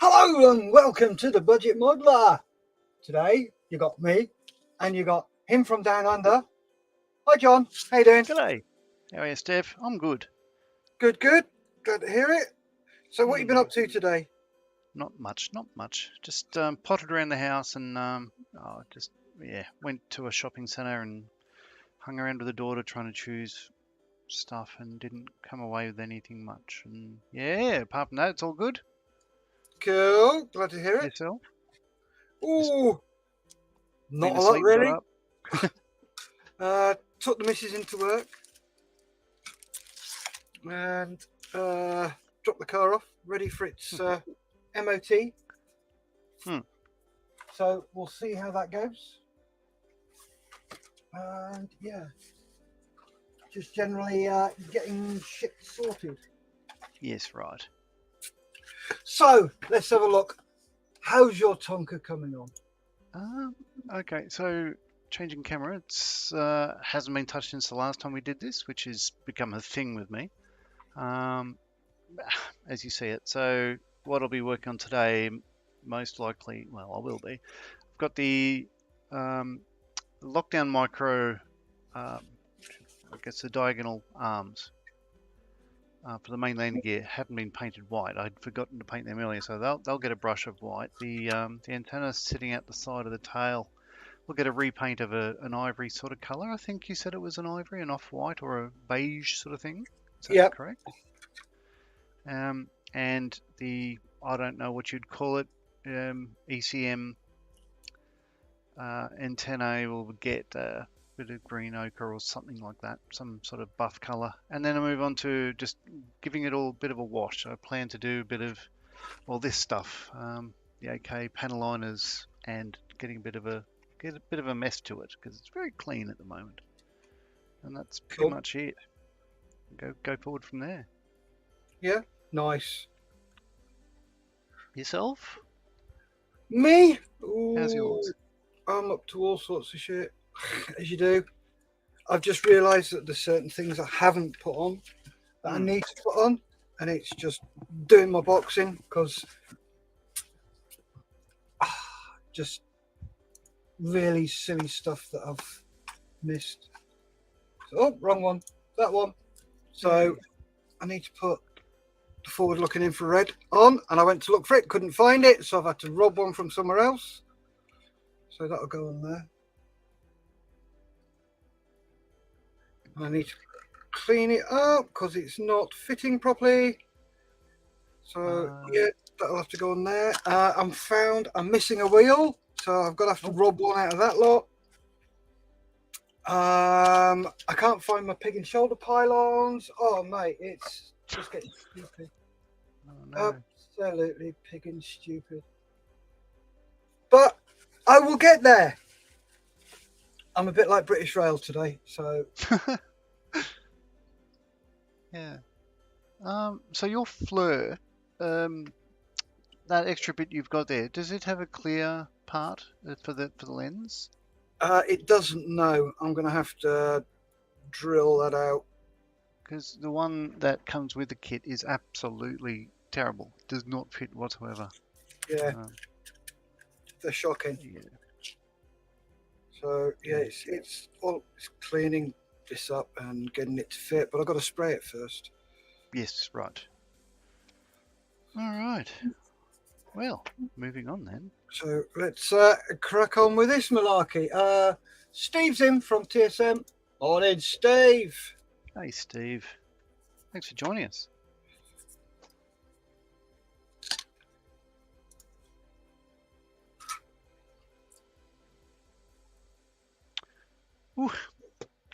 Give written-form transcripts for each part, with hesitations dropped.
Hello and welcome to the Budget Modeler. Today you got me and you got him from down under. Hi John, how you doing? G'day. How are you, Steph? I'm good. Good, good. Glad to hear it. So what you been up to today? Not much. Just potted around the house and went to a shopping centre and hung around with the daughter trying to choose stuff and didn't come away with anything much. And yeah, apart from that, it's all good. Cool, glad to hear it. Yourself? Ooh, not Been a lot asleep and really. got up? Took the missus into work and dropped the car off, ready for its MOT. So we'll see how that goes. And yeah, just generally getting shit sorted. Yes, right. So let's have a look. How's your Tonka coming on? Okay, so changing camera. It's hasn't been touched since the last time we did this, which has become a thing with me. As you see it. So what I'll be working on today, most likely, well, I will be. I've got the lockdown micro, I guess the diagonal arms for the main landing gear haven't been painted white. I'd forgotten to paint them earlier, so they'll get a brush of white. The antenna sitting out the side of the tail will get a repaint of an ivory sort of color. I think you said it was an ivory, an off-white or a beige sort of thing. Is that correct? And the, I don't know what you'd call it, ECM antennae will get a bit of green ochre or something like that, some sort of buff color. And then I move on to just giving it all a bit of a wash. I plan to do a bit of, well, this stuff, the AK panel liners, and getting a bit of a mess to it because it's very clean at the moment. And that's pretty much it. Go forward from there. Yeah, nice. Yourself? Me? Ooh, how's yours? I'm up to all sorts of shit, as you do. I've just realised that there's certain things I haven't put on that I need to put on, and it's just doing my boxing because just really silly stuff that I've missed. So, oh, wrong one. That one. So I need to put the forward-looking infrared on, and I went to look for it, couldn't find it, so I've had to rob one from somewhere else. So that'll go on there. I need to clean it up because it's not fitting properly. So yeah, that'll have to go on there. I'm missing a wheel, so I've got to have to rob one out of that lot. I can't find my pig and shoulder pylons. Oh mate, it's just getting stupid. Oh, no. Absolutely pig and stupid. But I will get there. I'm a bit like British Rail today, so yeah. So your fleur, that extra bit you've got there, does it have a clear part for the lens? it doesn't know. I'm going to have to drill that out. Because the one that comes with the kit is absolutely terrible. It does not fit whatsoever. Yeah, they're shocking. Yeah. So yeah, it's cleaning this up and getting it to fit, but I've got to spray it first. Yes, right. All right. Well, moving on then. So let's crack on with this malarkey. Steve's in from TSM. Morning, Steve. Hey, Steve. Thanks for joining us. Ooh.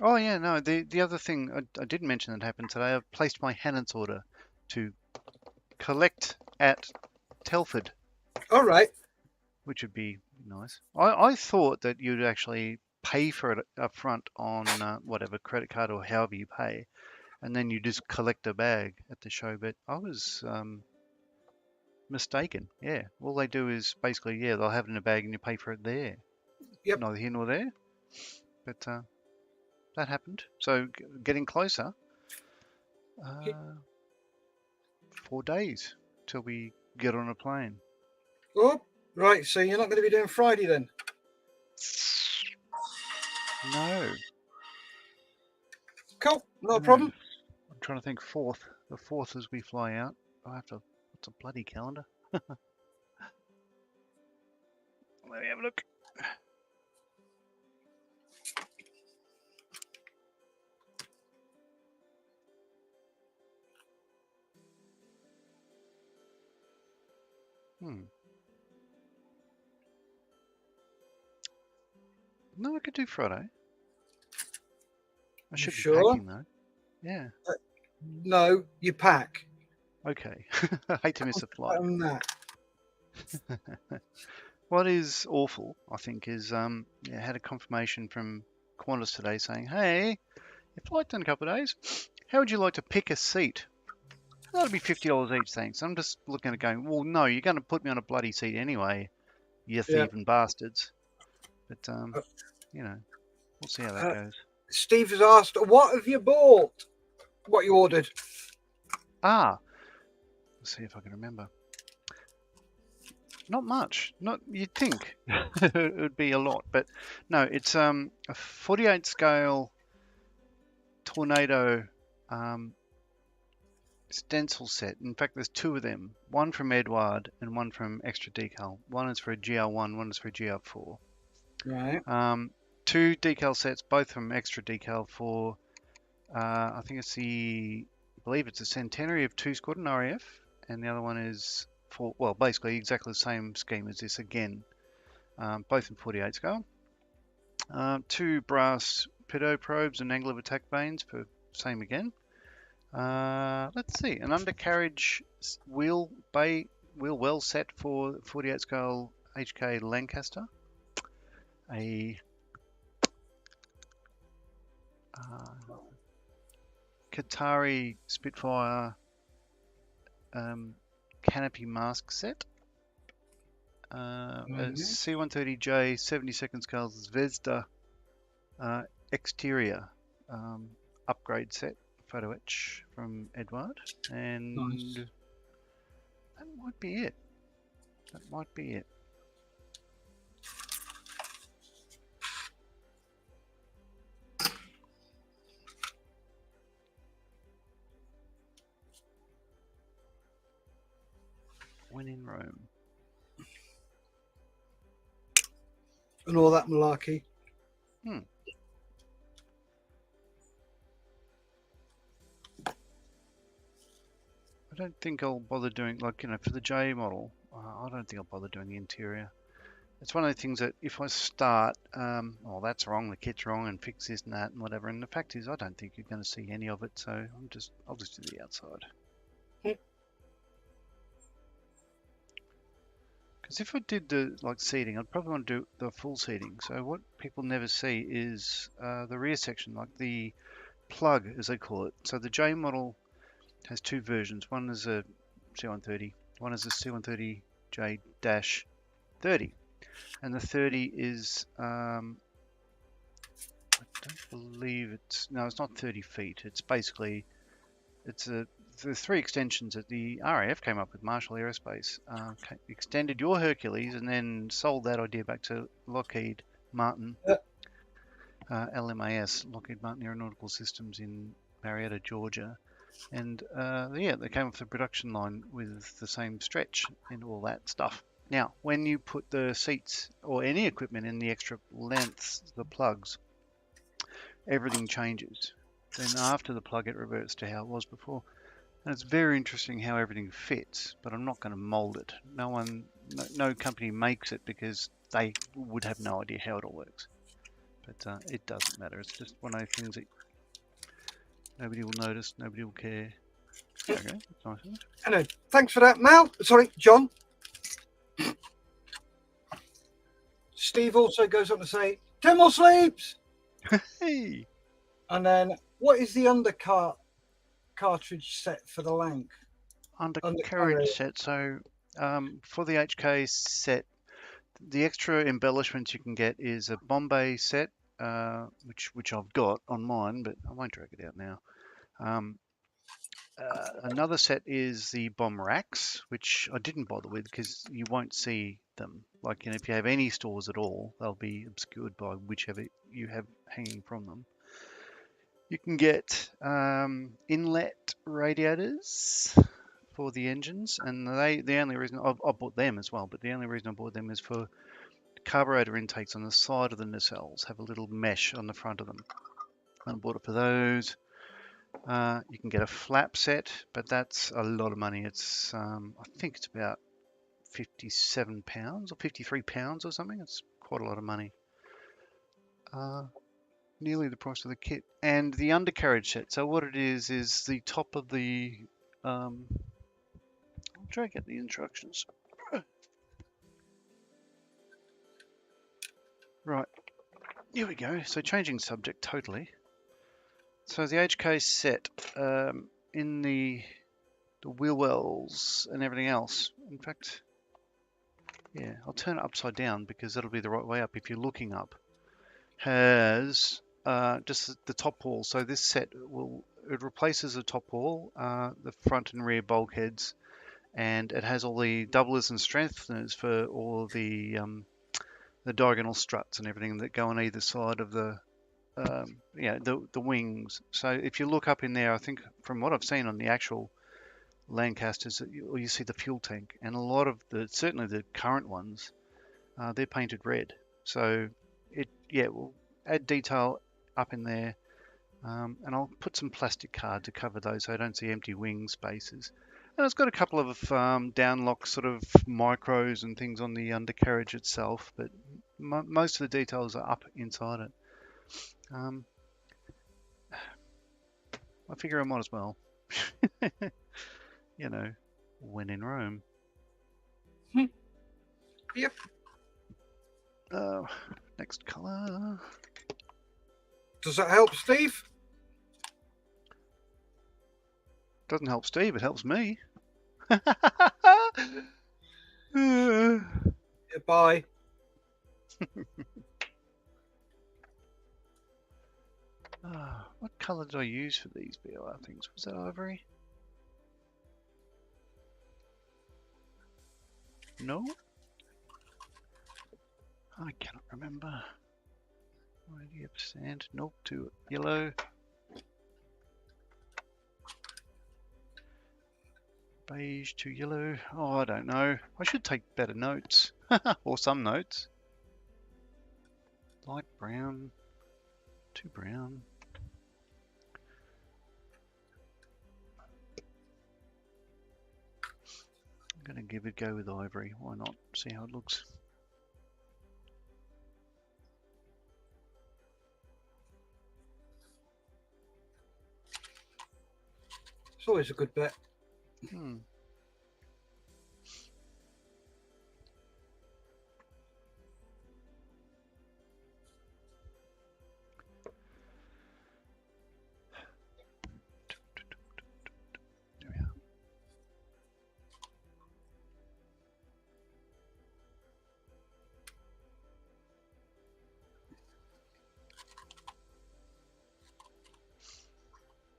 Oh yeah, no. The other thing I didn't mention that happened today. I've placed my Hannon's order to collect at Telford. All right. Which would be nice. I thought that you'd actually pay for it up front on whatever credit card or however you pay, and then you just collect a bag at the show. But I was mistaken. Yeah, all they do is basically they'll have it in a bag and you pay for it there. Yep. Neither here nor there. But that happened. So getting closer. 4 days till we get on a plane. Oh, right. So you're not going to be doing Friday then? No. Cool. Not a No. problem. I'm trying to think fourth. The fourth as we fly out. I have to. What's a bloody calendar? Let me have a look. No, I could do Friday. I should be Sure? packing though. Yeah. No, you pack. Okay. I hate to miss a flight. That. What is awful, I think, is I had a confirmation from Qantas today saying, "Hey, your flight's in a couple of days. How would you like to pick a seat? That'll be $50 each, thanks." I'm just looking at it going, well, no, you're going to put me on a bloody seat anyway, you Yeah. thieving bastards. But you know, we'll see how that goes. Steve has asked, "What have you bought? What you ordered?" Let's see if I can remember. Not much. Not you'd think it would be a lot, but no, it's a 48 scale tornado stencil set. In fact, there's two of them. One from Eduard and one from Extra Decal. One is for a GR1, one is for a GR4. Right. Two decal sets, both from Extra Decal for I think I believe it's a centenary of 2 Squadron RAF, and the other one is for, well, basically exactly the same scheme as this again, both in 48 scale. Two brass pedo probes and angle of attack vanes for same again. Let's see, an undercarriage wheel well set for 48 scale HK Lancaster. A Qatari Spitfire canopy mask set. A C-130J 72nd scale Zvezda exterior upgrade set photo etch from Eduard, and Nice. that might be it. That might be it. When in Rome. And all that malarkey. I don't think I'll bother doing, like, for the J model, I don't think I'll bother doing the interior. It's one of the things that if I start, oh, that's wrong, the kit's wrong, and fix this and that and whatever. And the fact is, I don't think you're going to see any of it, so I'll just do the outside. Because if I did the seating, I'd probably want to do the full seating. So what people never see is the rear section, like the plug, as they call it. So the J model has two versions. One is a C-130, one is a C-130J-30. And the 30 is, I don't believe it's not 30 feet. It's basically, the three extensions that the RAF came up with, Marshall Aerospace, extended your Hercules and then sold that idea back to Lockheed Martin, LMAS, Lockheed Martin Aeronautical Systems in Marietta, Georgia. And they came off the production line with the same stretch and all that stuff. Now, when you put the seats or any equipment in the extra lengths, the plugs, everything changes. Then after the plug, it reverts to how it was before. And it's very interesting how everything fits, but I'm not going to mold it. No company makes it because they would have no idea how it all works. But it doesn't matter. It's just one of those things that nobody will notice, nobody will care. There we go. That's nice, isn't it? Hello. Thanks for that, Mal. Sorry, John. Steve also goes on to say, 10 more sleeps. Hey. And then, what is the cartridge set for the Lanc? Undercarriage set. So for the HK set, the extra embellishments you can get is a Bombay set, which I've got on mine, but I won't drag it out now. Another set is the bomb racks, which I didn't bother with because you won't see them. Like, you know, if you have any stores at all, they'll be obscured by whichever you have hanging from them. You can get inlet radiators for the engines, and the only reason I bought them as well, but the only reason I bought them is for carburetor intakes on the side of the nacelles have a little mesh on the front of them. And I bought it for those. You can get a flap set, but that's a lot of money. It's I think it's about £57 or £53 or something. It's quite a lot of money. Nearly the price of the kit. And the undercarriage set. So what it is the top of the. I'll try to get the instructions. Right. Here we go. So changing subject totally. So the HK set in the wheel wells and everything else. In fact, yeah, I'll turn it upside down because that'll be the right way up if you're looking up. Has just the top wall. So this set it replaces the top wall, the front and rear bulkheads, and it has all the doublers and strengtheners for all the diagonal struts and everything that go on either side of the the wings. So if you look up in there, I think from what I've seen on the actual Lancasters, you see the fuel tank, and a lot of certainly the current ones, they're painted red. So it will add detail up in there, and I'll put some plastic card to cover those so I don't see empty wing spaces. And it's got a couple of downlock sort of micros and things on the undercarriage itself, but most of the details are up inside it. I figure I might as well. You know, when in Rome. Yep. Next colour. Does that help, Steve? Doesn't help Steve, it helps me. Bye. What colour did I use for these BLR things? Was that ivory? No? I cannot remember. 90%. Nope, to yellow. Beige to yellow. Oh, I don't know. I should take better notes. Or some notes. Light brown to brown. I'm going to give it a go with ivory. Why not? See how it looks. It's always a good bet. There we are.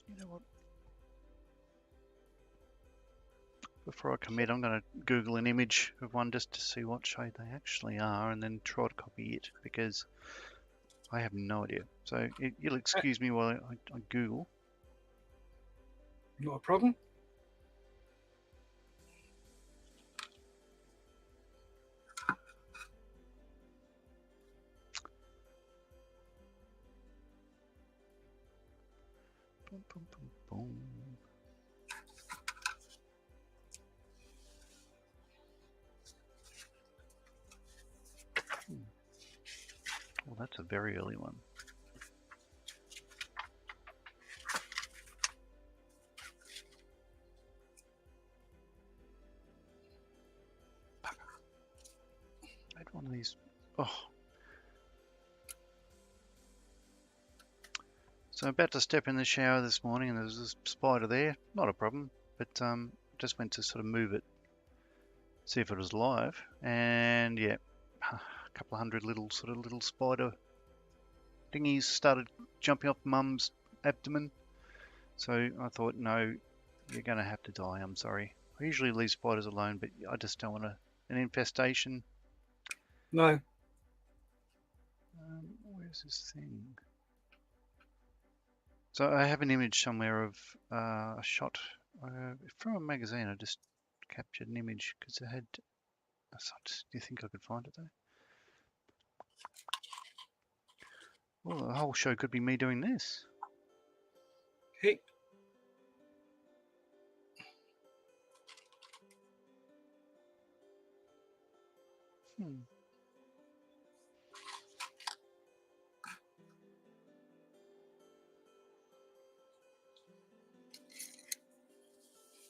You know what? Before I commit, I'm going to Google an image of one just to see what shade they actually are and then try to copy it because I have no idea. So you'll excuse me while I Google. Not a problem. Boom, boom, boom, boom. Well, that's a very early one. I had one of these. Oh. So I'm about to step in the shower this morning and there's a spider there. Not a problem, but just went to sort of move it, see if it was alive, and yeah, a couple of hundred little spider thingies started jumping off Mum's abdomen. So I thought, no, you're going to have to die. I'm sorry. I usually leave spiders alone, but I just don't want an infestation. No. Where's this thing? So I have an image somewhere of a shot from a magazine. I just captured an image because it had. Do you think I could find it though? Well, the whole show could be me doing this. Hey.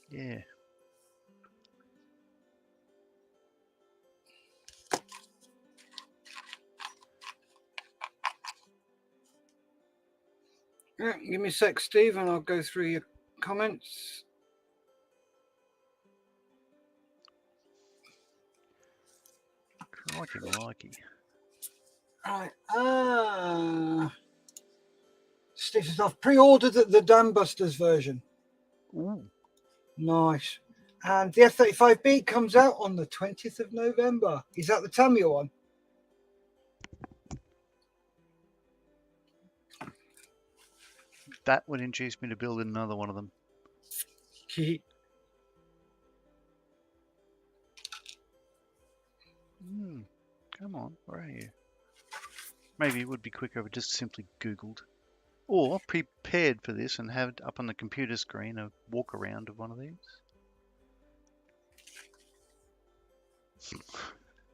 Yeah. Yeah, give me a sec, Steve, and I'll go through your comments. Crikey, malikey. Right. Steve says, I've pre-ordered the Dam Busters version. Ooh. Nice. And the F-35B comes out on the 20th of November. Is that the Tamiya one? That would induce me to build another one of them. Come on, where are you? Maybe it would be quicker if I just simply Googled. Or prepared for this and have it up on the computer screen a walk around of one of these.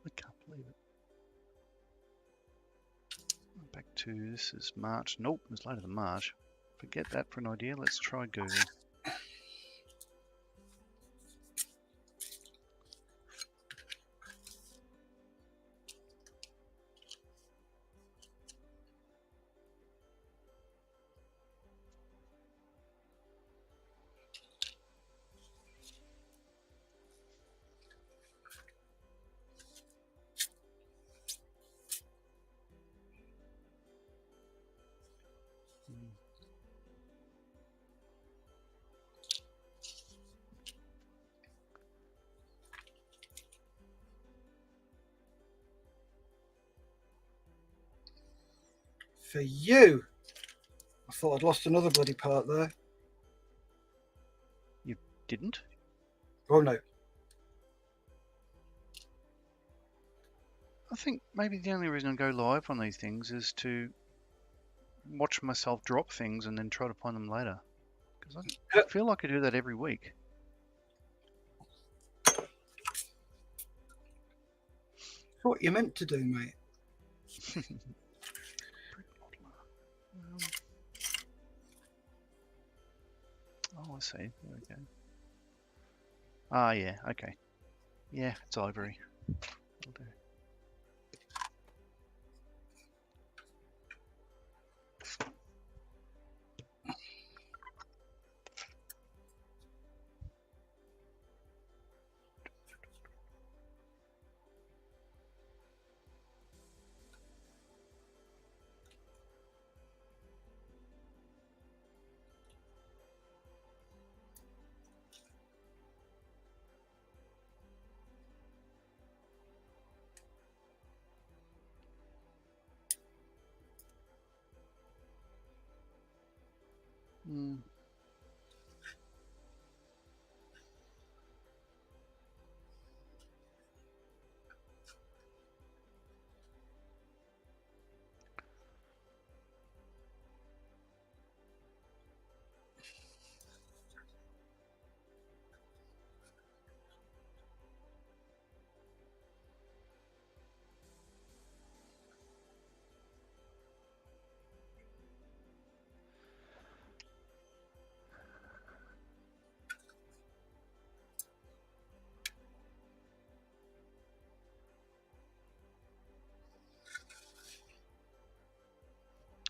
I can't believe it. Back to, this is March. Nope, it was later than March. Forget that for an idea. Let's try Google. For you. I thought I'd lost another bloody part there. You didn't? Oh, no. I think maybe the only reason I go live on these things is to watch myself drop things and then try to find them later. Because I feel like I do that every week. What you meant to do, mate. Oh, I see. There we go. Ah, yeah. Okay. Yeah, it's ivory. That'll do.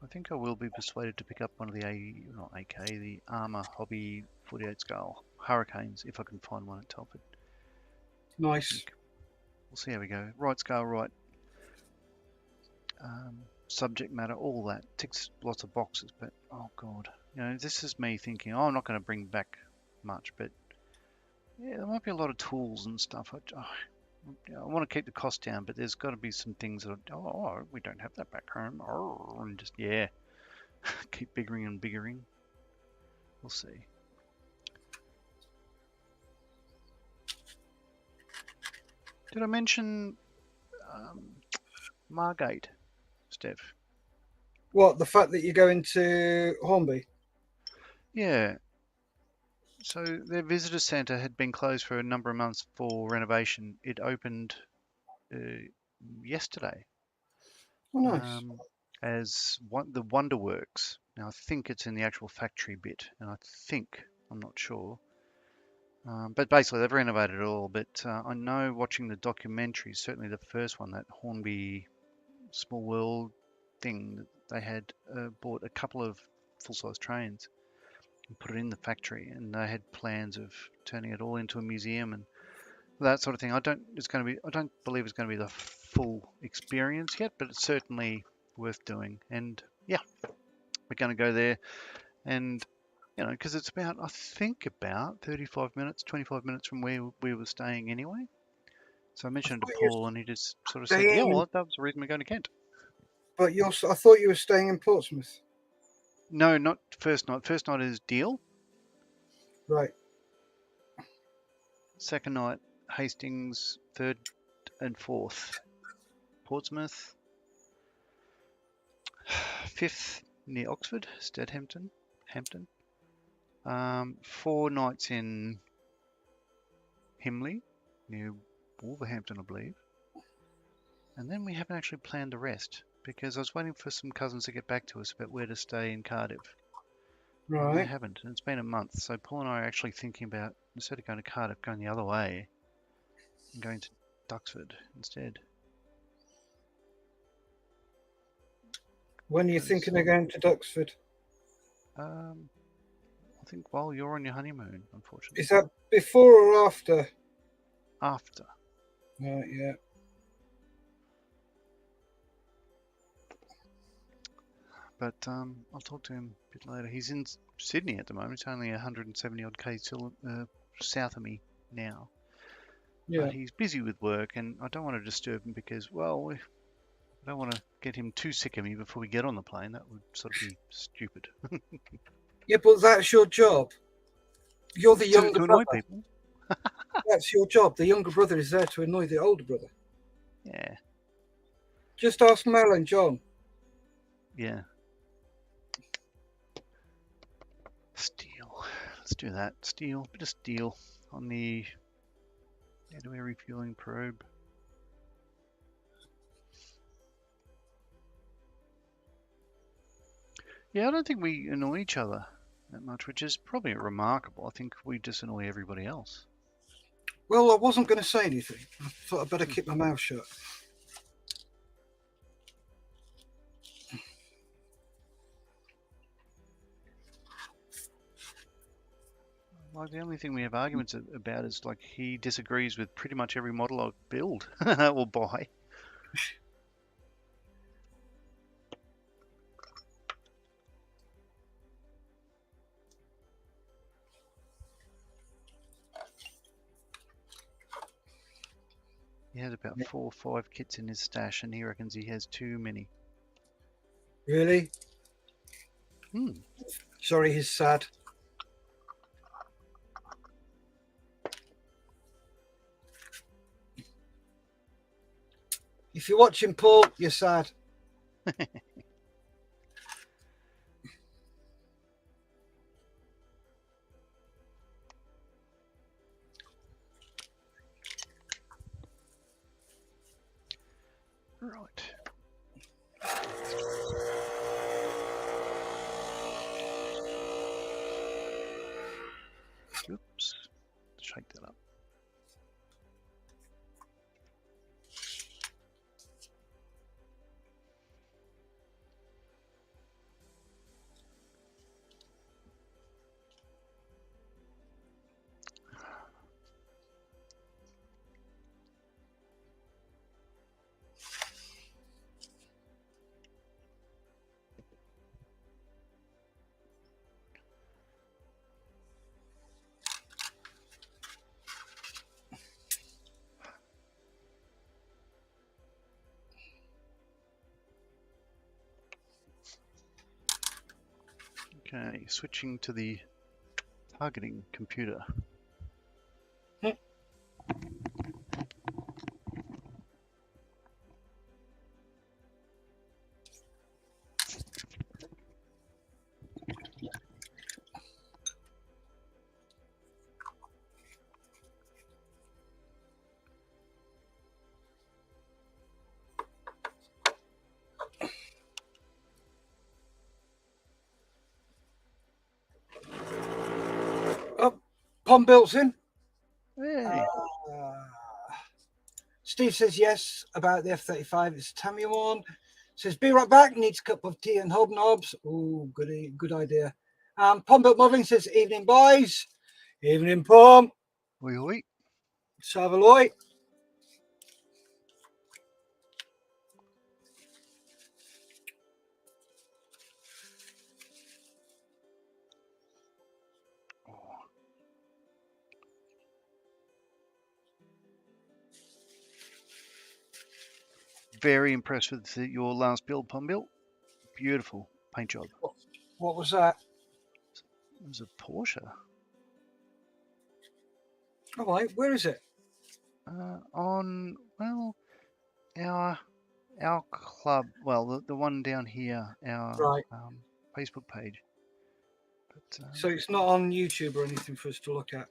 I think I will be persuaded to pick up one of the not AK, the Armour Hobby 48 scale Hurricanes if I can find one at Telford. Nice. We'll see how we go. Right scale, right. Subject matter, all that ticks lots of boxes, but oh god, you know, this is me thinking, oh, I'm not going to bring back much, but yeah, there might be a lot of tools and stuff. I want to keep the cost down, but there's got to be some things that we don't have that back home, and just keep biggering and biggering. We'll see. Did I mention Margate, Steph? What, the fact that you're going to Hornby? Yeah. So their visitor centre had been closed for a number of months for renovation. It opened yesterday Oh, nice. as the Wonderworks. Now I think it's in the actual factory bit, and I'm not sure. But basically, they've renovated it all. But I know watching the documentary, certainly the first one, that Hornby Small World thing, that they had bought a couple of full-size trains and put it in the factory, and they had plans of turning it all into a museum and that sort of thing. I don't believe it's going to be the full experience yet, but it's certainly worth doing. And yeah, we're going to go there, and because it's about, I think, about 35 minutes, 25 minutes from where we were staying anyway. So I I mentioned it thought to you Paul, and he just sort of were said, yeah, staying, well, that was the reason we're going to Kent. but I thought you were staying in Portsmouth. No, not first night. First night is Deal. Right. Second night, Hastings. Third and fourth, Portsmouth. Fifth, near Oxford, Hampton. 4 nights in Himley, near Wolverhampton, I believe. And then we haven't actually planned the rest, because I was waiting for some cousins to get back to us about where to stay in Cardiff. And they Right. haven't, and it's been a month. So Paul and I are actually thinking about, instead of going to Cardiff, going the other way and going to Duxford instead. When are you thinking of going to Duxford? I think while you're on your honeymoon, unfortunately. Is that before or after? After. Right, yeah. But I'll talk to him a bit later. He's in Sydney at the moment. It's only 170 odd k south of me now. Yeah. But he's busy with work, and I don't want to disturb him because, well, I don't want to get him too sick of me before we get on the plane. That would sort of be stupid. Yeah, but that's your job. You're the younger to brother. annoy people. That's your job. The younger brother is there to annoy the older brother. Yeah. Just ask Mel and John. Yeah. Steel. Let's do that. Steel. Bit of steel on the air refueling probe. Yeah, I don't think we annoy each other that much, which is probably remarkable. I think we just annoy everybody else. Well, I wasn't going to say anything. I thought I'd better keep my mouth shut. Like, the only thing we have arguments about is, like, he disagrees with pretty much every model I build or buy. He has about 4 or 5 kits in his stash, and he reckons he has too many. Really? Sorry, he's sad. If you're watching, Paul, you're sad. Right. Oops. Shake that up. Okay, switching to the targeting computer. Oh, Pom built in. Hey, Steve says yes about the F-35. It's Tammy one. Says be right back. Needs a cup of tea and hobnobs. Oh, good idea. Pom built modelling says evening boys. Evening Pom. oi oi. Savaloy. Very impressed with your last build, Pumbill. Beautiful paint job. What was that? It was a Porsche. All right, where is it? On, well, our club, well, the one down here, our Right. Facebook page. But So it's not on YouTube or anything for us to look at.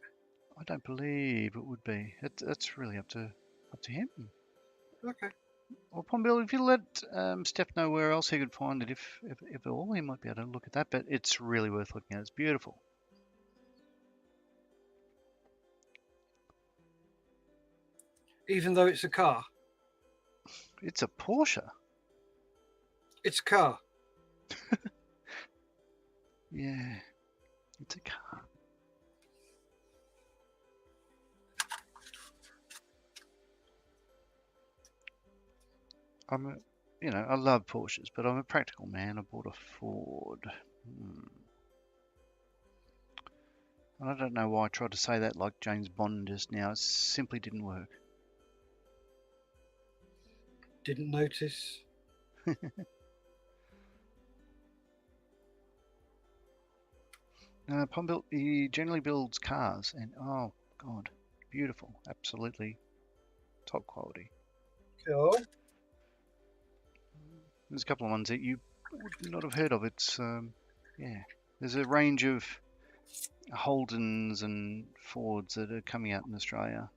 I don't believe it would be. It's really up to him. Okay. Well, Pombill, if you let Steph know where else he could find it, if at all, he might be able to look at that. But it's really worth looking at. It's beautiful. Even though it's a car. It's a Porsche. It's a car. Yeah, it's a car. I love Porsches, but I'm a practical man. I bought a Ford. And I don't know why I tried to say that like James Bond just now. It simply didn't work. Didn't notice. He generally builds cars, and oh god, beautiful, absolutely top quality. Cool. There's a couple of ones that you would not have heard of. It's yeah, there's a range of Holdens and Fords that are coming out in Australia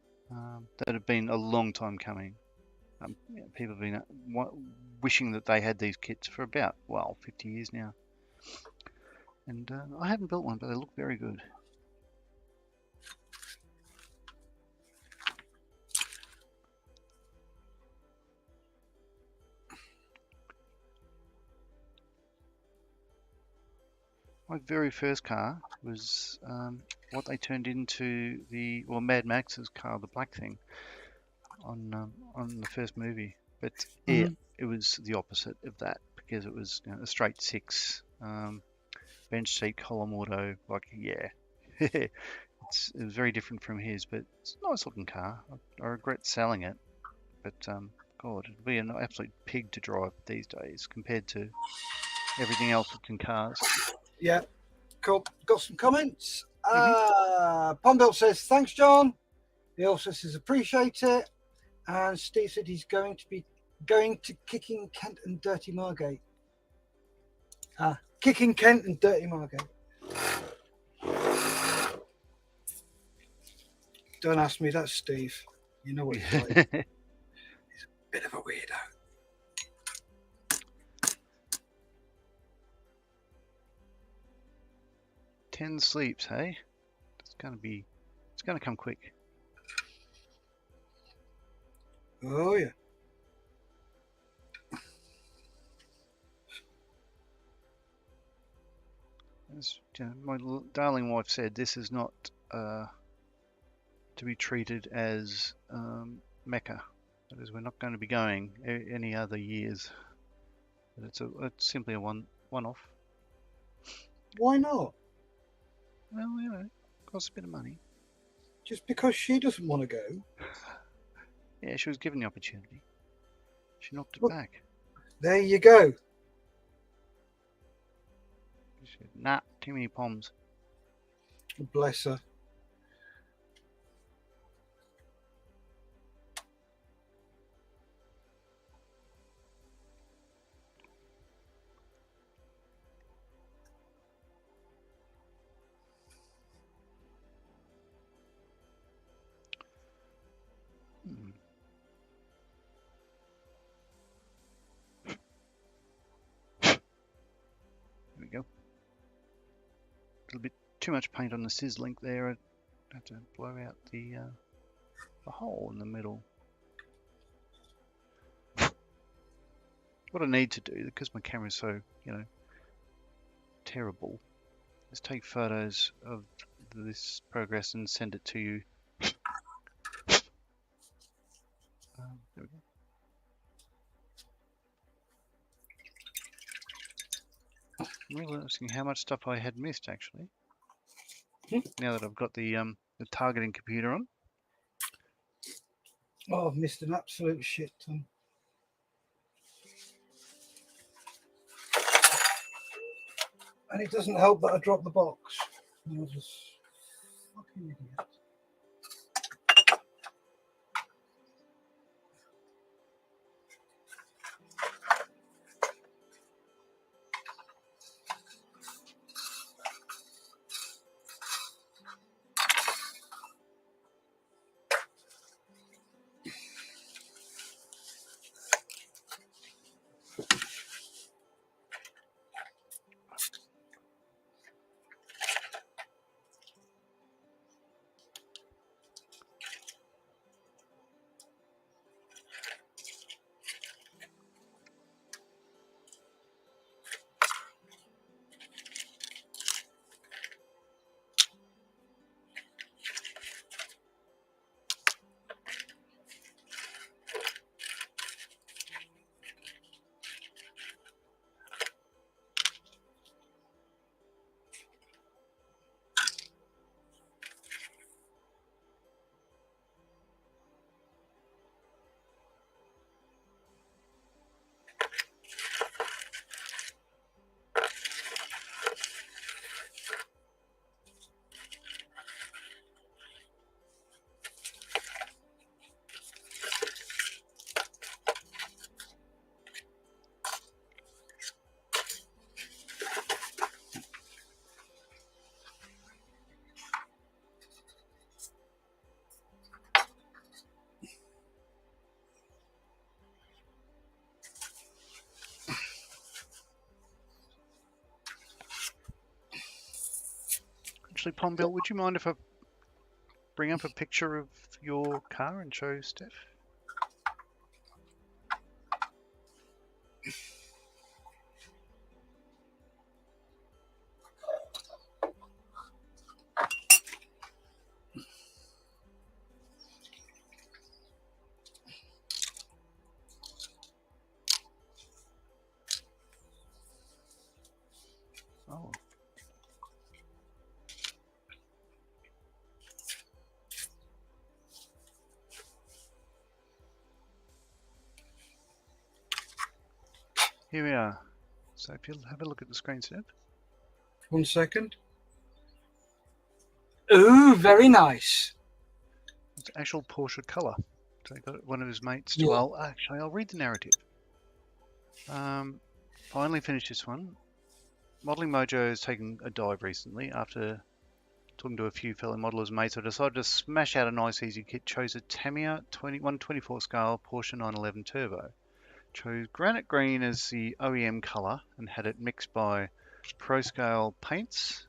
that have been a long time coming. People have been wishing that they had these kits for about 50 years now. And I haven't built one, but they look very good. My very first car was what they turned into Mad Max's car, the black thing, on the first movie. But Mm-hmm. it was the opposite of that because it was a straight six bench seat column auto. It was very different from his, but it's a nice looking car. I regret selling it, but God, it'd be an absolute pig to drive these days compared to everything else that's in cars. Yeah. Cool. Got some comments. Mm-hmm. Pombill says, thanks, John. He also says, appreciate it. And Steve said he's going to Kicking Kent and Dirty Margate. Kicking Kent and Dirty Margate. Don't ask me, that's Steve. You know what he's like. He's a bit of a weirdo. Ten sleeps, hey? It's gonna come quick. Oh, yeah. As my darling wife said, this is not to be treated as Mecca. That is, we're not going to be going any other years. But it's simply a one-off. Why not? Well, costs a bit of money. Just because she doesn't want to go. Yeah, she was given the opportunity. She knocked it back. There you go. She said, nah, too many poms. Bless her. Hmm. There we go. A little bit too much paint on the scissor link there. I have to blow out the hole in the middle. What I need to do, because my camera's so, terrible, is take photos of this progress and send it to you. There we go. I'm realizing how much stuff I had missed actually. Now that I've got the targeting computer on. Oh, I've missed an absolute shit ton. And it doesn't help that I dropped the box. I was just fucking idiot. Actually, Palm Bill, would you mind if I bring up a picture of your car and show Steph? Oh. Here we are. So if you'll have a look at the screen, Steph. 1 second. Ooh, very nice. It's actual Porsche colour. So I got one of his mates to, Yeah. well, actually, I'll read the narrative. Finally finished this one. Modelling Mojo has taken a dive recently after talking to a few fellow modelers mates. I decided to smash out a nice easy kit. Chose a Tamiya 124 scale Porsche 911 Turbo. Chose granite green as the OEM colour and had it mixed by Pro Scale Paints.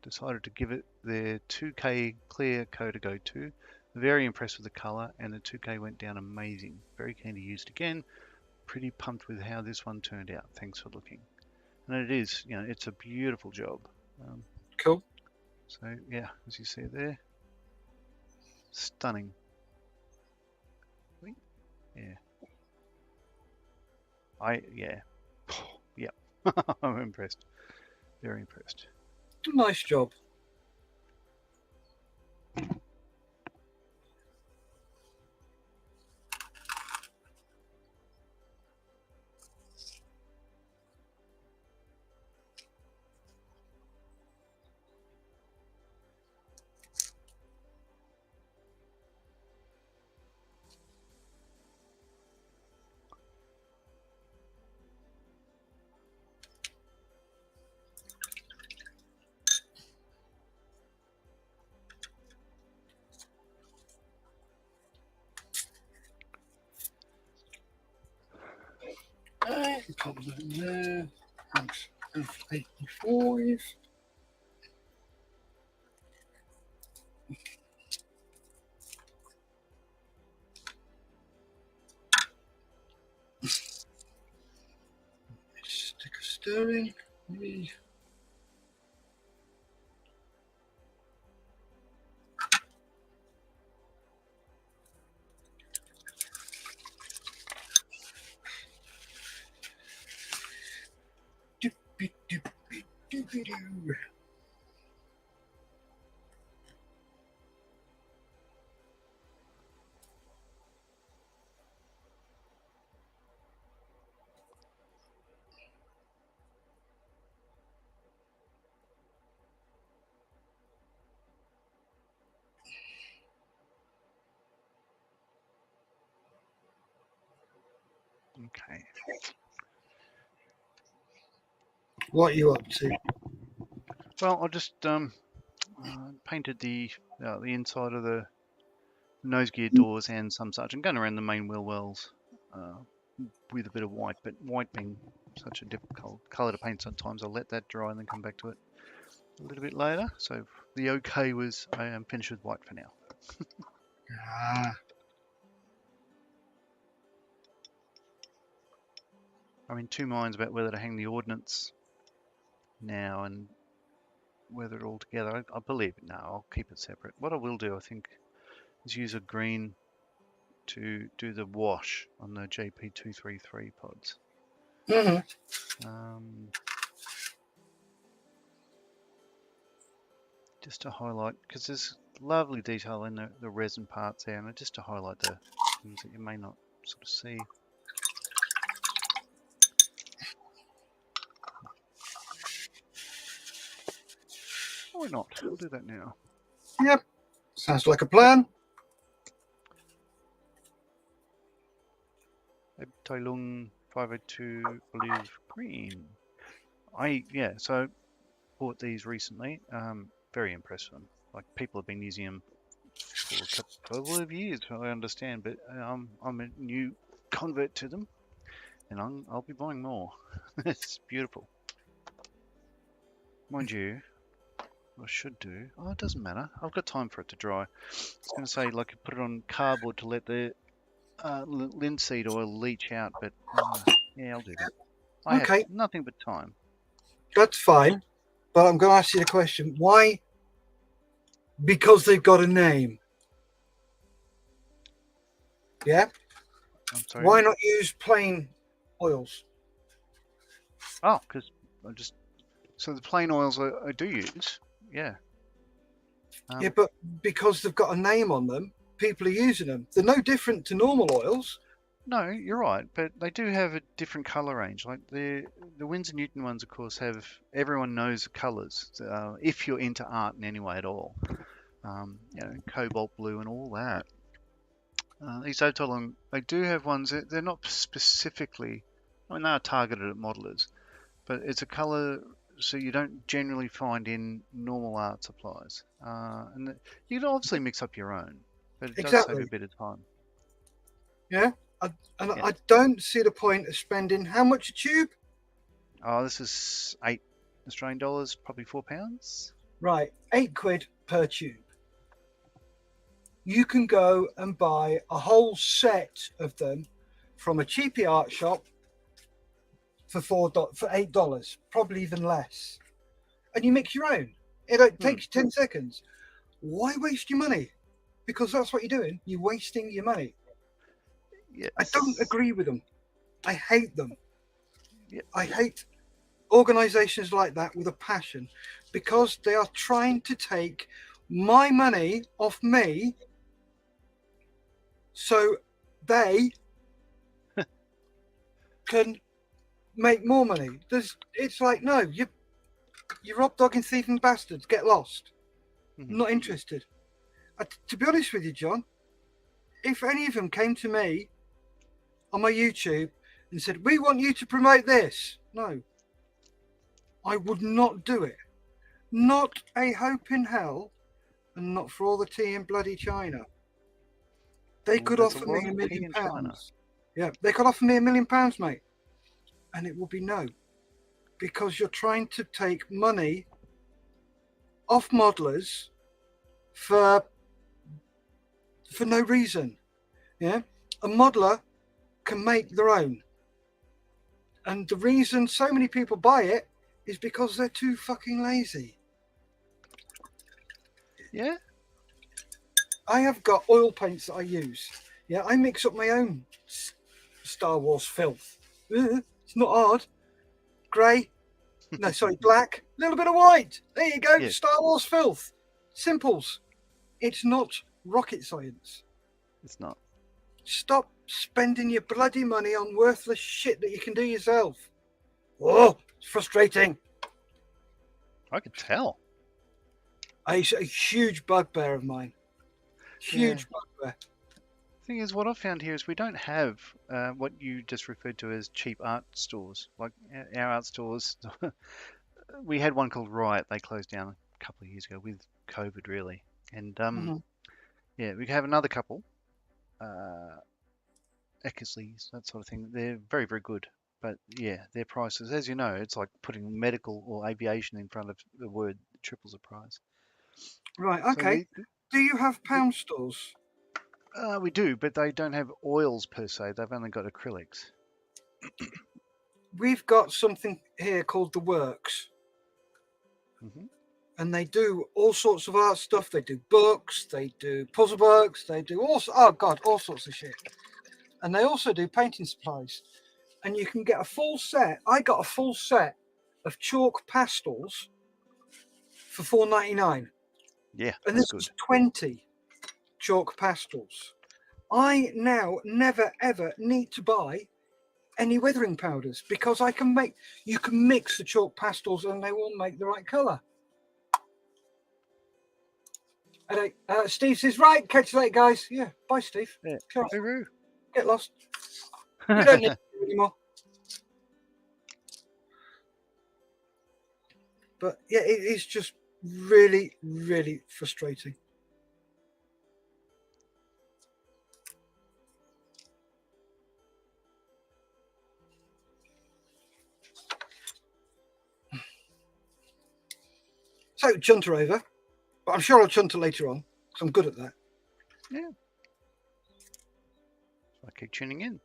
Decided to give it their 2K clear coat to go to. Very impressed with the colour, and the 2K went down amazing. Very keen to use it again. Pretty pumped with how this one turned out. Thanks for looking. And it is, it's a beautiful job. Cool. So yeah, as you see there, stunning. Yeah. Yep. I'm impressed. Very impressed. Nice job. Pop that in there. Thanks. F85. Stick of stirring. Maybe. Doopy, doopy, doopy doo. Okay. What are you up to? Well, I just painted the inside of the nose gear doors and some such. I'm going around the main wheel wells with a bit of white, but white being such a difficult colour to paint sometimes, I'll let that dry and then come back to it a little bit later. So the okay was I am finished with white for now. Ah, I'm in two minds about whether to hang the ordnance now and whether it all together. I believe it now. I'll keep it separate. What I will do, I think, is use a green to do the wash on the JP233 pods. Just to highlight, because there's lovely detail in the resin parts there, and just to highlight the things that you may not sort of see. Why not? We'll do that now. Yep. Sounds like a plan. Tailung 502 olive green. So bought these recently. Very impressed with them. Like, people have been using them for a couple of years, I understand, but I'm a new convert to them, and I'll be buying more. It's beautiful. Mind you, what I should do, it doesn't matter. I've got time for it to dry. I was going to say, like, put it on cardboard to let the linseed oil leach out, but yeah, I'll do that. I have nothing but time. That's fine, but I'm going to ask you the question. Why? Because they've got a name. Yeah? I'm sorry. Why not use plain oils? Oh, because so the plain oils I do use, yeah. Yeah, but because they've got a name on them, people are using them. They're no different to normal oils. No, you're right, but they do have a different color range. Like the Winsor Newton ones, of course, everyone knows the colors. If you're into art in any way at all, cobalt blue and all that. These Otolong, they do have ones that they're not specifically. I mean, they are targeted at modelers, but it's a color so you don't generally find in normal art supplies. And you can obviously mix up your own, but it does save a bit of time. Yeah. I don't see the point of spending how much a tube? Oh, this is $8 Australian, probably £4. Right, £8 per tube. You can go and buy a whole set of them from a cheapy art shop for $8, probably even less. And you mix your own. It takes 10 seconds. Why waste your money? Because that's what you're doing. You're wasting your money. Yes. I don't agree with them. I hate them. Yes. I hate organizations like that with a passion, because they are trying to take my money off me so they can make more money. It's like, no, you rob dogging thieving bastards, get lost. I'm not interested. To be honest with you, John, if any of them came to me on my YouTube and said, we want you to promote this, no, I would not do it. Not a hope in hell, and not for all the tea in bloody China. They could offer me £1 million. Yeah, they could offer me £1 million, mate. and it will be no, because you're trying to take money off modelers for no reason. Yeah, a modeler can make their own, and the reason so many people buy it is because they're too fucking lazy. Yeah. I have got oil paints that I use. Yeah, I mix up my own Star Wars filth. It's not hard. Grey, no, sorry, black, a little bit of white. There you go, Yes. Star Wars filth. Simples. It's not rocket science. It's not. Stop spending your bloody money on worthless shit that you can do yourself. Oh, it's frustrating. I could tell. It's a huge bugbear of mine. Huge bugbear. Thing is, what I've found here is we don't have what you just referred to as cheap art stores. Like our art stores, we had one called Riot. They closed down a couple of years ago with COVID, really. And yeah, we have another couple, Eckersley's, that sort of thing. They're very, very good. But yeah, their prices, as you know, it's like putting medical or aviation in front of the word triples the price. Right, So okay. Do you have pound stores? we do, but they don't have oils per se. They've only got acrylics. We've got something here called The Works. Hmm. And they do all sorts of art stuff. They do books, they do puzzle books, they do all sorts of shit. And they also do painting supplies. And you can get a full set. I got a full set of chalk pastels for $4.99. Yeah, And that's this good. is 20 chalk pastels. I now never ever need to buy any weathering powders because you can mix the chalk pastels and they will make the right colour. Steve says, right, catch you later, guys. Yeah, bye, Steve. Yeah. Hooroo. Get lost. You don't need to anymore. But yeah, it is just really, really frustrating. So, chunter over. But I'm sure I'll chunter later on because I'm good at that. Yeah. So I keep tuning in.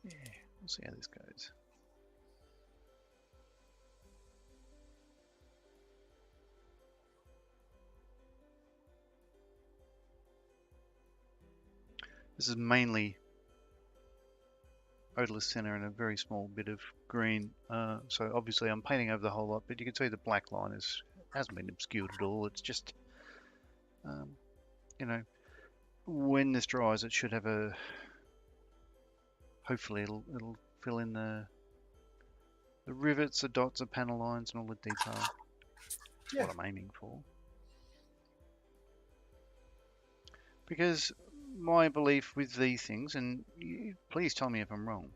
Yeah, we'll see how this goes. This is mainly odorless center and a very small bit of green. So obviously I'm painting over the whole lot, but you can see the black line hasn't been obscured at all. It's just, you know, when this dries, it should have hopefully it'll fill in the rivets, the dots, the panel lines, and all the detail. That's what I'm aiming for. Because my belief with these things, and please tell me if I'm wrong,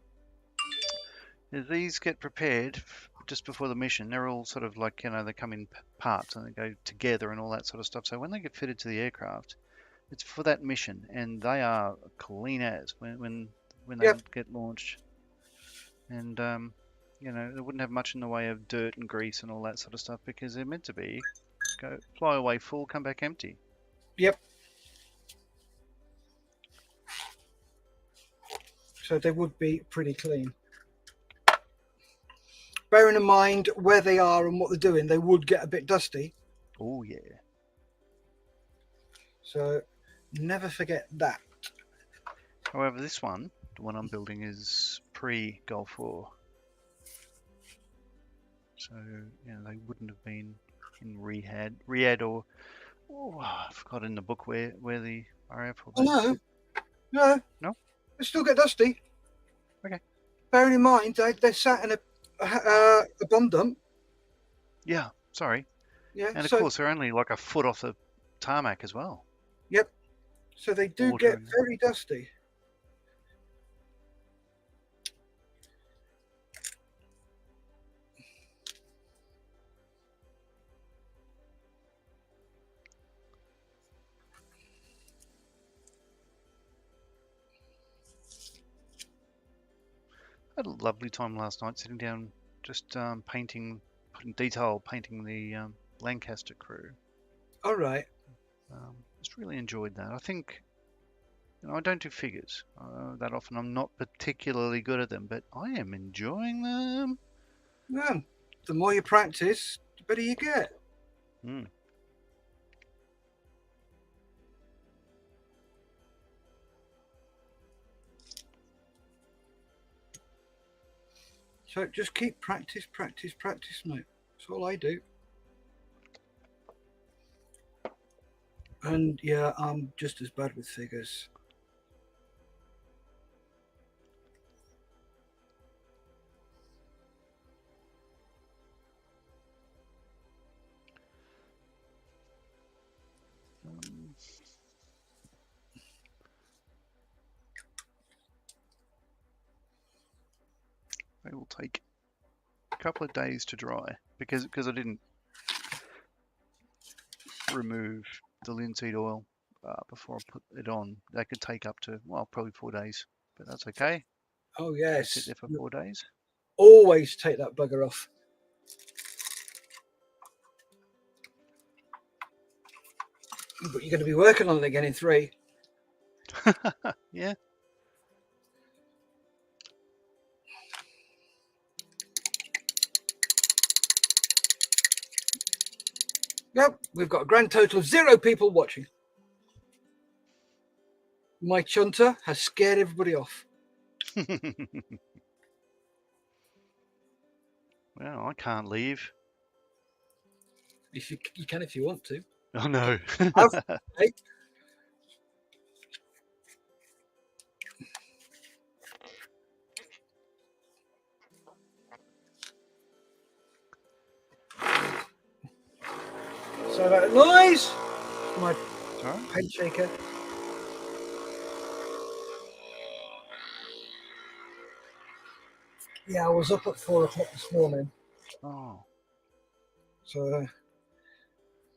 is these get prepared just before the mission. They're all sort of like, they come in parts and they go together and all that sort of stuff. So when they get fitted to the aircraft, it's for that mission, and they are clean as when they get launched. And they wouldn't have much in the way of dirt and grease and all that sort of stuff because they're meant to be fly away full, come back empty. Yep. So they would be pretty clean. Bearing in mind where they are and what they're doing, they would get a bit dusty. Oh, yeah. So never forget that. However, this one, the one I'm building, is pre-Gulf War. So, they wouldn't have been in Riyadh or... Oh, I forgot in the book where the RAF were based. No. They still get dusty. Okay. Bearing in mind, they sat in a bomb dump. Yeah, Sorry. Yeah. And of So, course, they're only like a foot off the tarmac as well. yep. So they do Water get in there. very dusty. I had a lovely time last night sitting down, just painting, putting detail painting the Lancaster crew. All right. Just really enjoyed that. I think, I don't do figures that often. I'm not particularly good at them, but I am enjoying them. Well, the more you practice, the better you get. Mm. So just keep practice, mate. That's all I do. And yeah, I'm just as bad with figures. They will take a couple of days to dry because I didn't remove the linseed oil before I put it on. They could take up to, well, probably 4 days, but that's okay. Oh Sit yes, there for you 4 days. always take that bugger off. But you're going to be working on it again in 3. Yeah. Yep, we've got a grand total of 0 people watching. My chunter has scared everybody off. Well, I can't leave. If you can if you want to. Oh no. Hey. So that noise, my Sorry? paint shaker. Yeah, I was up at 4 o'clock this morning. Oh. So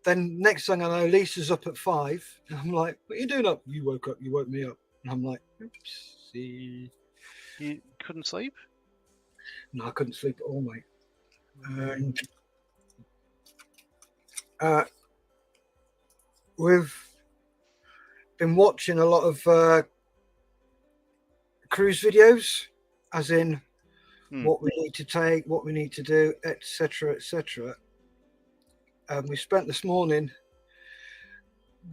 then next thing I know, Lisa's up at 5. And I'm like, what are you doing up? You woke up, you woke me up. And I'm like, oopsie. You couldn't sleep? No, I couldn't sleep at all, mate. And we've been watching a lot of cruise videos, as in what we need to take, what we need to do, etc., etc. And we spent this morning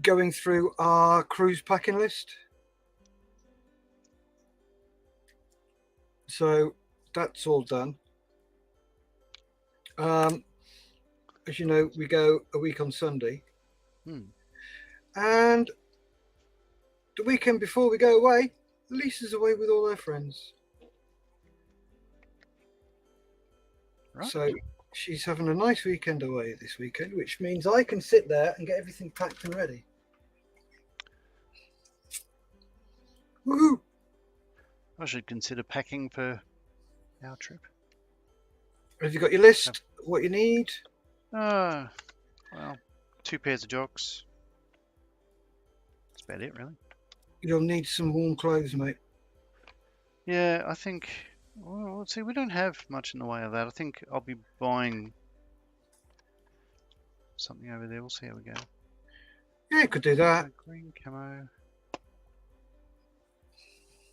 going through our cruise packing list. So that's all done. As you know, we go a week on Sunday. And the weekend before we go away, Lisa's away with all her friends. Right. So she's having a nice weekend away this weekend, which means I can sit there and get everything packed and ready. Woohoo! I should consider packing for our trip. Have you got your list? What you need? Well, 2 pairs of jocks. That's about it, really. You'll need some warm clothes, mate. Yeah, I think. Well, let's see. We don't have much in the way of that. I think I'll be buying something over there. We'll see how we go. Yeah, you could do that. Green camo.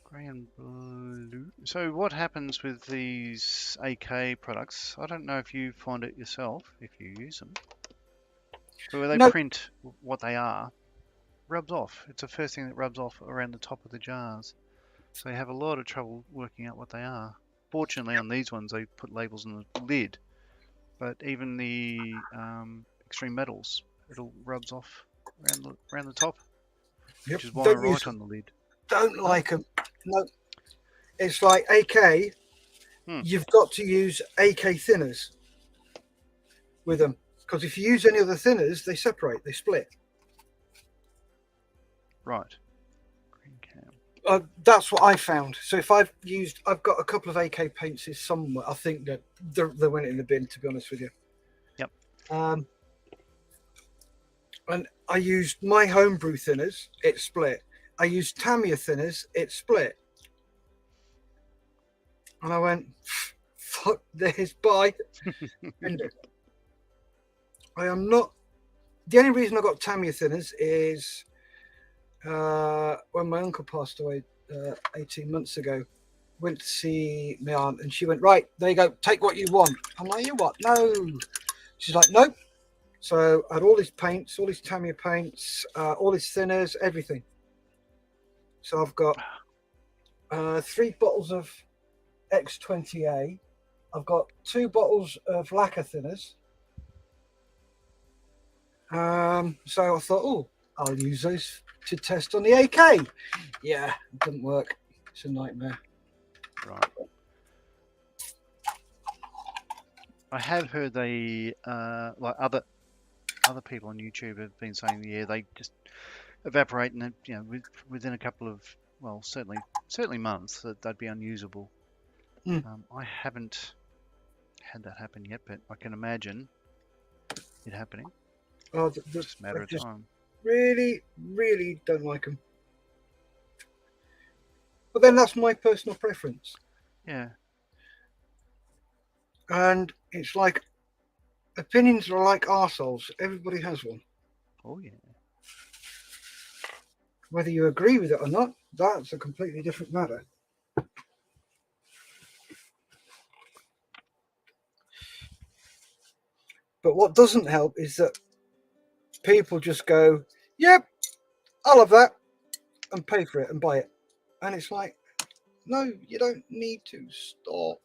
Grey and blue. So what happens with these AK products? I don't know if you find it yourself, if you use them. But where they print what they are, rubs off. It's the first thing that rubs off around the top of the jars. So you have a lot of trouble working out what they are. Fortunately, on these ones, they put labels on the lid. But even the extreme metals, it'll rubs off around the top, which is why I write on the lid. Don't like them. No, it's like AK. You've got to use AK thinners with them. Because if you use any other thinners, they separate, they split. Right. Green cam. That's what I found. So if I've got a couple of AK paints somewhere. I think that they went in the bin, to be honest with you. Yep. And I used my homebrew thinners, it split. I used Tamiya thinners, it split. And I went, fuck this, bye. I am not. The only reason I got Tamiya thinners is when my uncle passed away 18 months ago. Went to see my aunt, and she went, right, there you go, take what you want. I'm like, you what? No. She's like, nope. So I had all these paints, all these Tamiya paints, all these thinners, everything. So I've got 3 bottles of X20A. I've got 2 bottles of lacquer thinners. So I thought, oh, I'll use those to test on the AK. Yeah, it didn't work. It's a nightmare. Right. I have heard they like other people on YouTube have been saying, yeah, they just evaporate, and within a couple of, well, certainly months, that they'd be unusable. I haven't had that happen yet, but I can imagine it happening. Oh, It's just a matter of time. Really, really don't like them. But then that's my personal preference. Yeah. And it's like, opinions are like arseholes. Everybody has one. Oh, yeah. Whether you agree with it or not, that's a completely different matter. But what doesn't help is that people just go, yep, I'll have that, and pay for it and buy it. And it's like, no, you don't need to. Stop.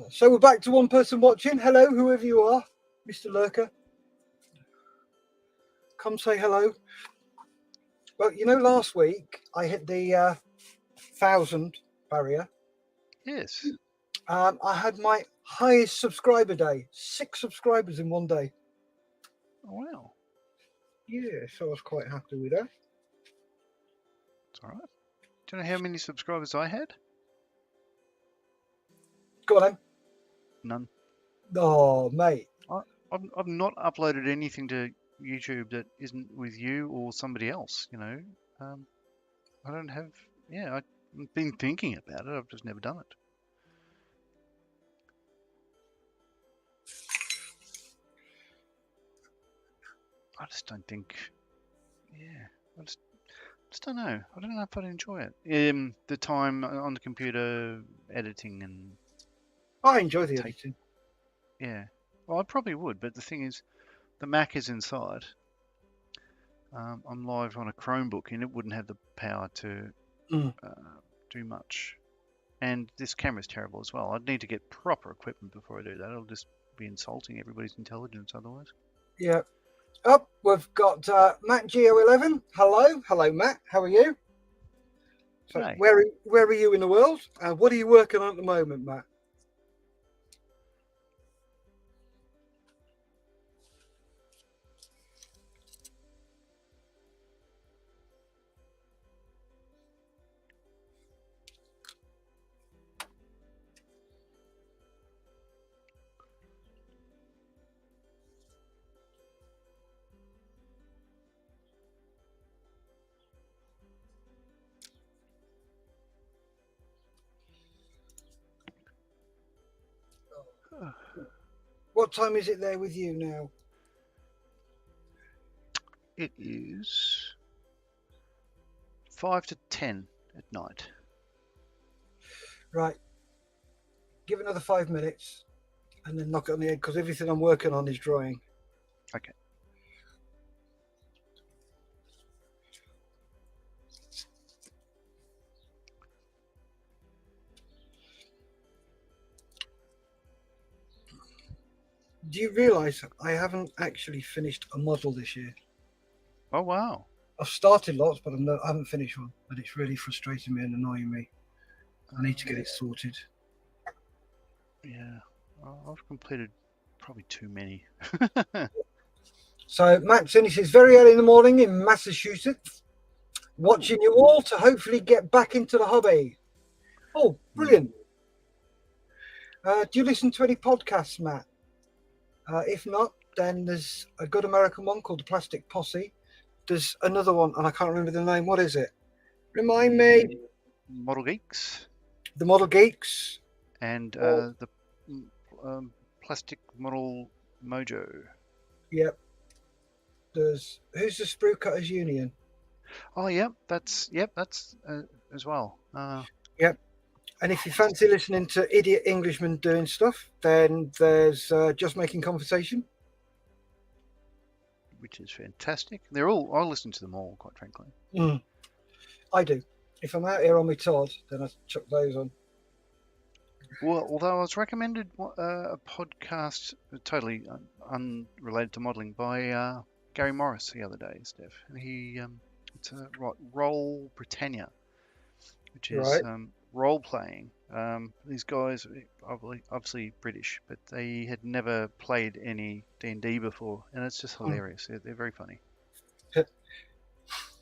So we're back to one person watching. Hello, whoever you are, Mr. Lurker. Come say hello. Well, last week I hit the 1,000 barrier. Yes. I had my highest subscriber day. 6 subscribers in one day. Oh, wow. Yeah, so I was quite happy with that. It's all right. Do you know how many subscribers I had? Go on then. None. Oh, mate. I've not uploaded anything to YouTube that isn't with you or somebody else, I don't have, I've been thinking about it. I've just never done it. I just don't think, I just don't know. I don't know if I'd enjoy it. The time on the computer editing and... I enjoy the editing. Yeah. Well, I probably would, but the thing is, the Mac is inside. I'm live on a Chromebook, and it wouldn't have the power to do much. And this camera's terrible as well. I'd need to get proper equipment before I do that. It'll just be insulting everybody's intelligence otherwise. Yeah. Up, we've got Matt GR1. Hello, Matt. How are you? So, Hey. where are you in the world? What are you working on at the moment, Matt? What time is it there with you now? It is 5 to 10 at night. Right. Give another 5 minutes and then knock it on the head, because everything I'm working on is drawing. Okay. Do you realise I haven't actually finished a model this year? Oh, wow. I've started lots, but I haven't finished one. And it's really frustrating me and annoying me. I need to get it sorted. Yeah, I've completed probably too many. So Matt's in. He says very early in the morning in Massachusetts, watching you all to hopefully get back into the hobby. Oh, brilliant! Do you listen to any podcasts, Matt? If not, then there's a good American one called The Plastic Posse. There's another one, and I can't remember the name. What is it? Remind me. Model Geeks The Model Geeks. and the Plastic Model Mojo. Yep. Who's the Sprue Cutters Union? Oh, yep, that's as well. Yep. And if you fancy listening to idiot Englishmen doing stuff, then there's Just Making Conversation. Which is fantastic. I listen to them all, quite frankly. I do. If I'm out here on my Todd, then I chuck those on. Well, although I was recommended a podcast totally unrelated to modelling by Gary Morris the other day, Steph. And it's Roll Britannia, which is role playing. These guys are obviously British, but they had never played any D&D before, and it's just hilarious. They're very funny.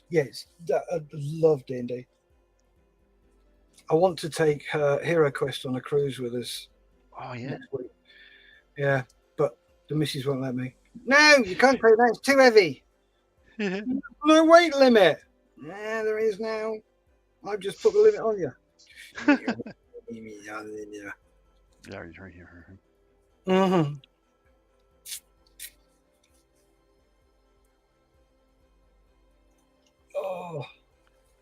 Yes, I love D&D. I want to take Hero Quest on a cruise with us. Oh, yeah. Next week. Yeah, but the missus won't let me. No, you can't take that. It's too heavy. No weight limit. Yeah, there is now. I've just put the limit on you. Mm-hmm. Oh,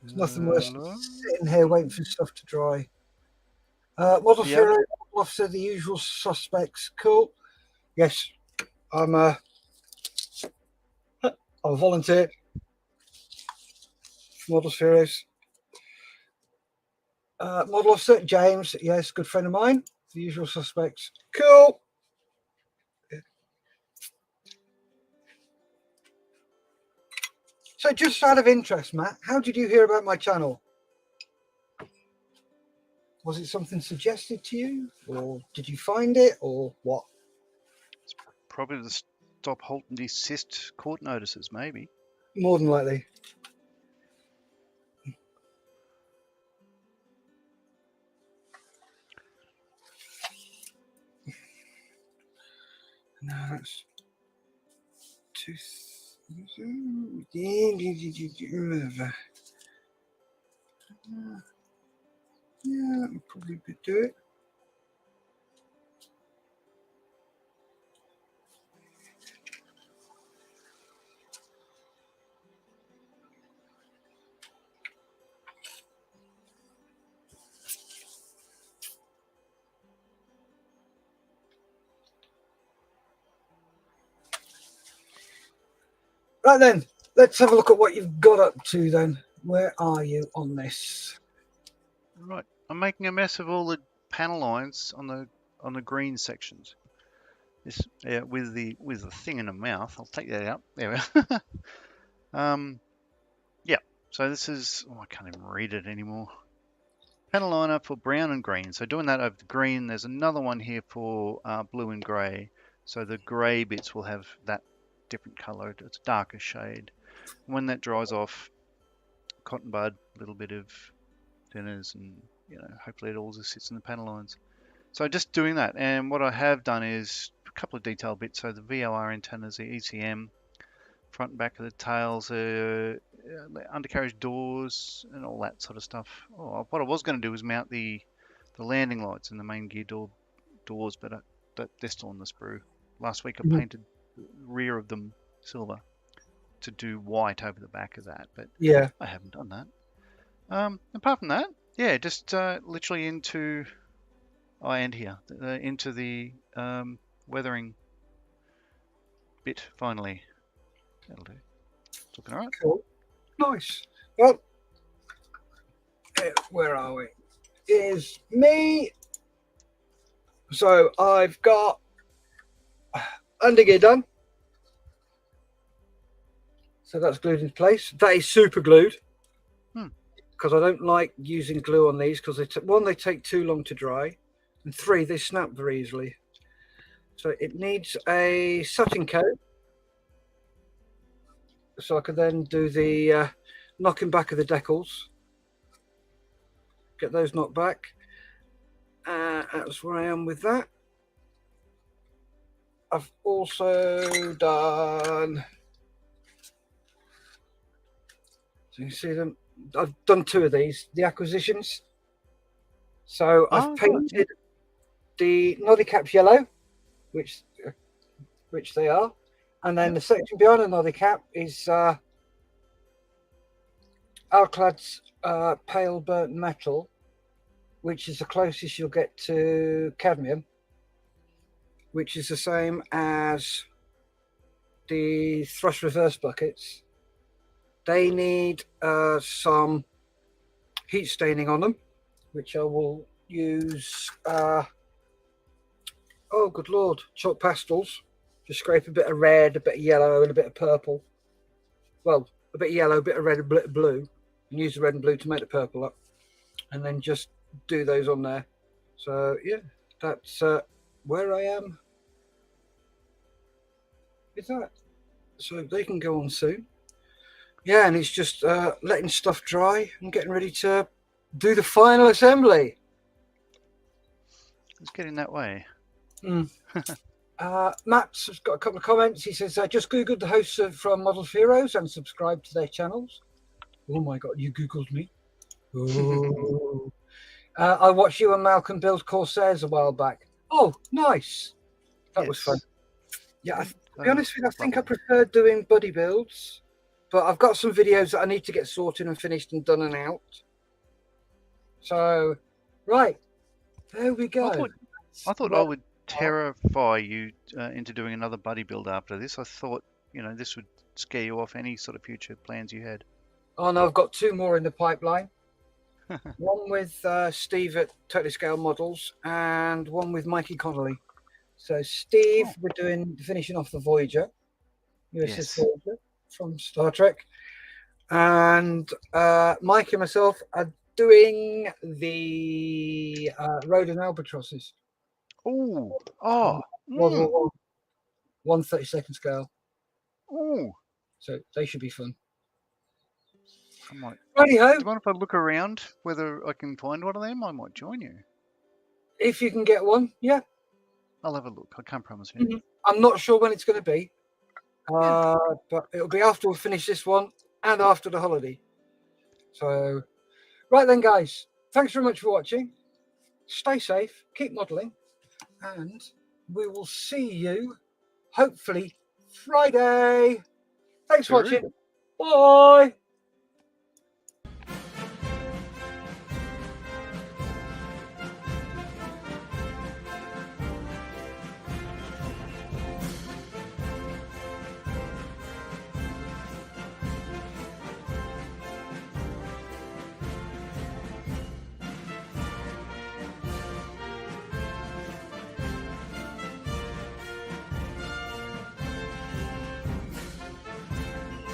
there's nothing worse than sitting here waiting for stuff to dry. Model Hero Officer, the usual suspects. Cool. Yes, I'm a volunteer for Model Heroes. Model Officer James, yes, good friend of mine. The usual suspects. Cool. So just out of interest, Matt, how did you hear about my channel? Was it something suggested to you, or did you find it, or what? It's probably the stop, halt and desist court notices, maybe. More than likely. No, that's two. Yeah, that would probably do it. Right then, let's have a look at what you've got up to then. Where are you on this? Right, I'm making a mess of all the panel lines on the green sections. This with the thing in the mouth. I'll take that out. There we are. Yeah. So this is I can't even read it anymore. Panel liner for brown and green. So doing that over the green. There's another one here for blue and grey. So the grey bits will have that different colour. It's a darker shade. When that dries off, cotton bud, a little bit of thinners, and hopefully it all just sits in the panel lines. So just doing that, and what I have done is a couple of detail bits. So the VOR antennas, the ECM, front and back of the tails, undercarriage doors, and all that sort of stuff. Oh, what I was going to do was mount the landing lights and the main gear doors, but they're still on the sprue. Last week I painted the rear of them silver to do white over the back of that, but yeah, I haven't done that. Apart from that, yeah, just literally into into the weathering bit finally. That'll do. It's looking alright. Cool. Nice. Well, where are we? Is me. So I've got undergear done. So that's glued into place. That is super glued. Because I don't like using glue on these because they take too long to dry. and 3, they snap very easily. So it needs a setting coat, so I could then do the knocking back of the decals. Get those knocked back. That's where I am with that. I've also done, so you can see them, I've done 2 of these, the acquisitions. So I've painted the noddy caps yellow, which they are, and then the section behind the noddy cap is Alclad's pale burnt metal, which is the closest you'll get to cadmium, which is the same as the thrust reverse buckets. They need some heat staining on them, which I will use, oh good lord, chalk pastels. Just scrape a bit of red, a bit of yellow, and a bit of purple. Well, a bit of yellow, a bit of red, a bit of blue, and use the red and blue to make the purple up. And then just do those on there. So yeah, that's where I am with that. So they can go on soon. Yeah, and it's just letting stuff dry and getting ready to do the final assembly. It's getting that way. Matt's has got a couple of comments. He says, I just Googled the hosts from Model Heroes and subscribed to their channels. Oh my God, you Googled me. Oh. I watched you and Malcolm build Corsairs a while back. Oh, nice. That was fun. Yeah, to be honest with you, I think I prefer doing buddy builds, but I've got some videos that I need to get sorted and finished and done and out. So, right, there we go. I thought I would terrify you into doing another buddy build after this. I thought, this would scare you off any sort of future plans you had. Oh no, I've got 2 more in the pipeline. One with Steve at Totally Scale Models and one with Mikey Connolly. So Steve, we're finishing off the Voyager, USS Voyager from Star Trek, and Mike and myself are doing the Rodan Albatrosses. Model 1/32 scale. So they should be fun. I might. Righty-ho. Do you mind if I look around whether I can find one of them? I might join you. If you can get one, yeah. I'll have a look. I can't promise anything. I'm not sure when it's going to be, but it'll be after we finish this one and after the holiday. So, right then, guys. Thanks very much for watching. Stay safe, keep modelling, and we will see you, hopefully, Friday. Thanks for watching. Bye.